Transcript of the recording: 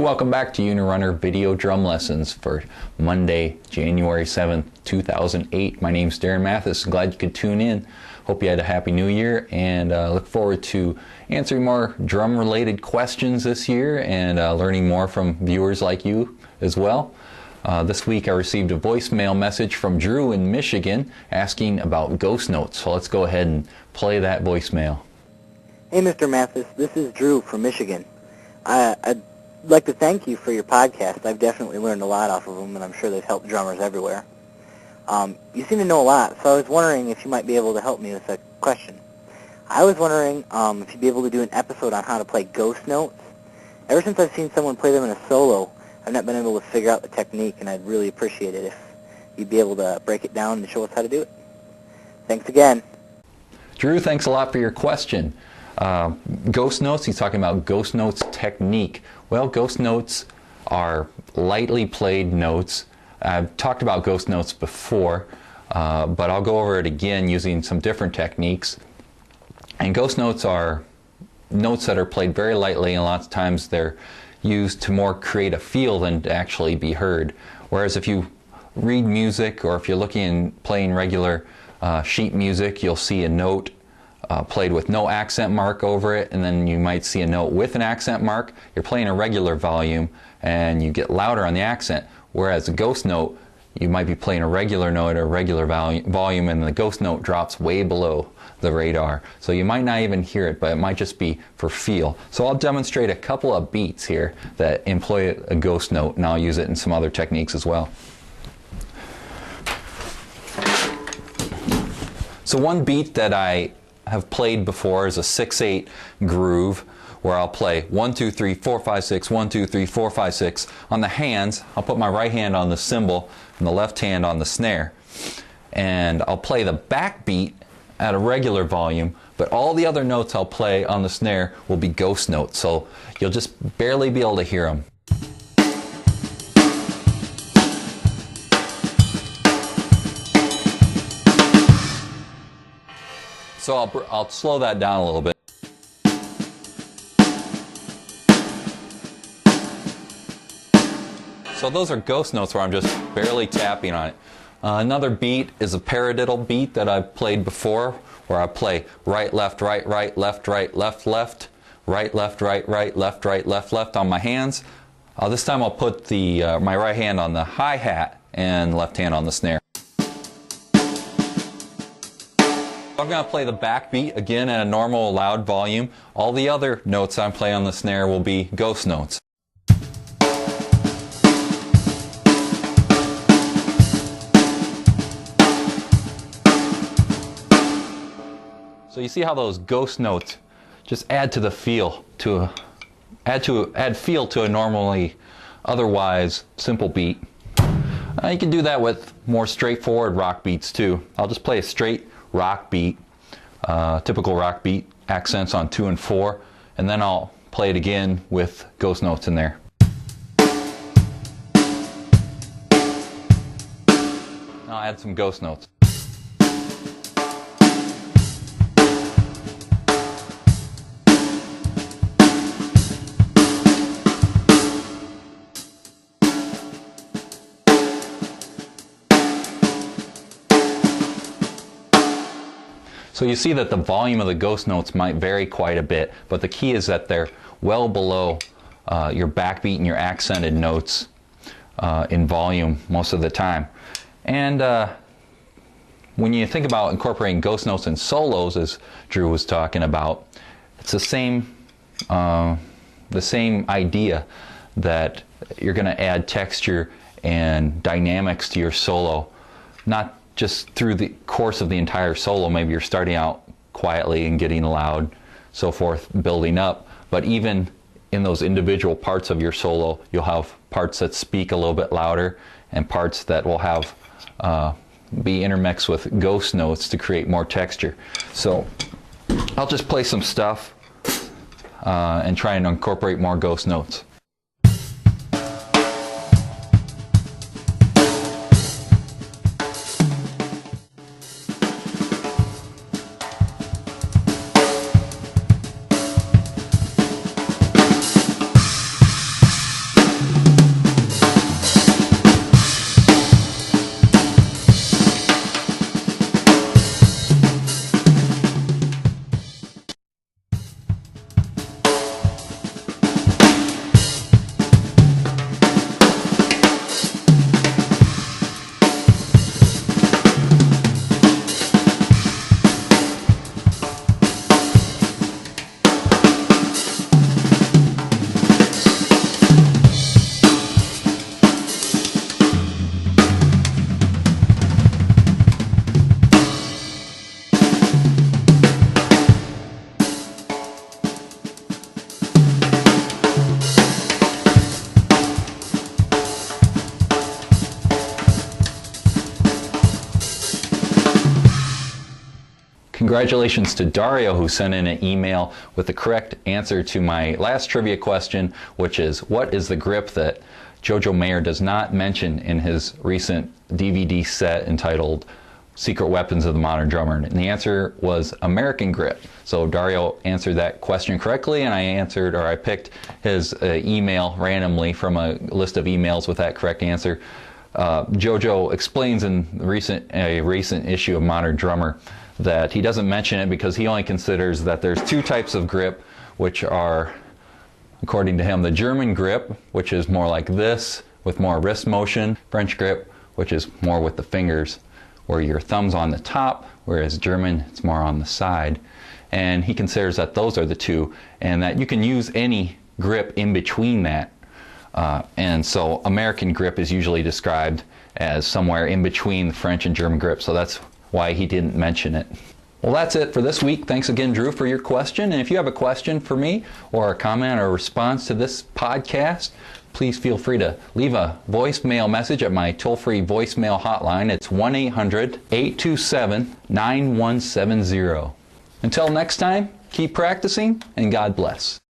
Welcome back to Unirunner Video Drum Lessons for Monday, January 7th, 2008. My name's Darren Mathis. Glad you could tune in. Hope you had a happy new year, and look forward to answering more drum-related questions this year and learning more from viewers like you as well. This week I received a voicemail message from Drew in Michigan asking about ghost notes. So let's go ahead and play that voicemail. Hey, Mr. Mathis. This is Drew from Michigan. I'd like to thank you for your podcast. I've definitely learned a lot off of them, and I'm sure they've helped drummers everywhere. You seem to know a lot, so I was wondering if you might be able to help me with a question. I was wondering if you'd be able to do an episode on how to play ghost notes. Ever since I've seen someone play them in a solo, I've not been able to figure out the technique, and I'd really appreciate it if you'd be able to break it down and show us how to do it. Thanks again. Drew, thanks a lot for your question. Ghost notes, he's talking about ghost notes technique. Well, ghost notes are lightly played notes. I've talked about ghost notes before, but I'll go over it again using some different techniques. And ghost notes are notes that are played very lightly, and lots of times they're used to more create a feel than to actually be heard. Whereas if you read music, or if you're looking and playing regular sheet music, you'll see a note played with no accent mark over it, and then you might see a note with an accent mark. You're playing a regular volume and you get louder on the accent, whereas a ghost note, you might be playing a regular note at a regular volume and the ghost note drops way below the radar. So you might not even hear it, but it might just be for feel. So I'll demonstrate a couple of beats here that employ a ghost note, and I'll use it in some other techniques as well. So one beat that I have played before is a 6/8 groove, where I'll play 1 2 3 4 5 6 1 2 3 4 5 6 on the hands. I'll put my right hand on the cymbal and the left hand on the snare, and I'll play the backbeat at a regular volume, but all the other notes I'll play on the snare will be ghost notes, so you'll just barely be able to hear them. So I'll slow that down a little bit. So those are ghost notes where I'm just barely tapping on it. Another beat is a paradiddle beat that I've played before, where I play right, left, right, left, left, left, right, left, right, left, left, left on my hands. This time I'll put my right hand on the hi-hat and left hand on the snare. I'm going to play the backbeat again at a normal loud volume. All the other notes I play on the snare will be ghost notes. So you see how those ghost notes just add to the feel, add feel to a normally otherwise simple beat. You can do that with more straightforward rock beats too. I'll just play a straight rock beat, typical rock beat, accents on 2 and 4, and then I'll play it again with ghost notes in there. I'll add some ghost notes. So you see that the volume of the ghost notes might vary quite a bit, but the key is that they're well below your backbeat and your accented notes in volume most of the time. And when you think about incorporating ghost notes in solos, as Drew was talking about, it's the same idea, that you're going to add texture and dynamics to your solo, not just through the course of the entire solo. Maybe you're starting out quietly and getting loud, so forth, building up, but even in those individual parts of your solo, you'll have parts that speak a little bit louder and parts that will have be intermixed with ghost notes to create more texture. So I'll just play some stuff and try and incorporate more ghost notes. Congratulations to Dario, who sent in an email with the correct answer to my last trivia question, which is, what is the grip that Jojo Mayer does not mention in his recent DVD set entitled Secret Weapons of the Modern Drummer? And the answer was American Grip. So Dario answered that question correctly, and I picked his email randomly from a list of emails with that correct answer. Jojo explains in a recent issue of Modern Drummer that he doesn't mention it because he only considers that there's two types of grip, which are, according to him, the German grip, which is more like this with more wrist motion, French grip, which is more with the fingers, where your thumb's on the top, whereas German, it's more on the side. And he considers that those are the two, and that you can use any grip in between that. And so American grip is usually described as somewhere in between the French and German grip, so that's why he didn't mention it. Well, that's it for this week. Thanks again, Drew, for your question. And if you have a question for me or a comment or a response to this podcast, please feel free to leave a voicemail message at my toll-free voicemail hotline. It's 1-800-827-9170. Until next time, keep practicing, and God bless.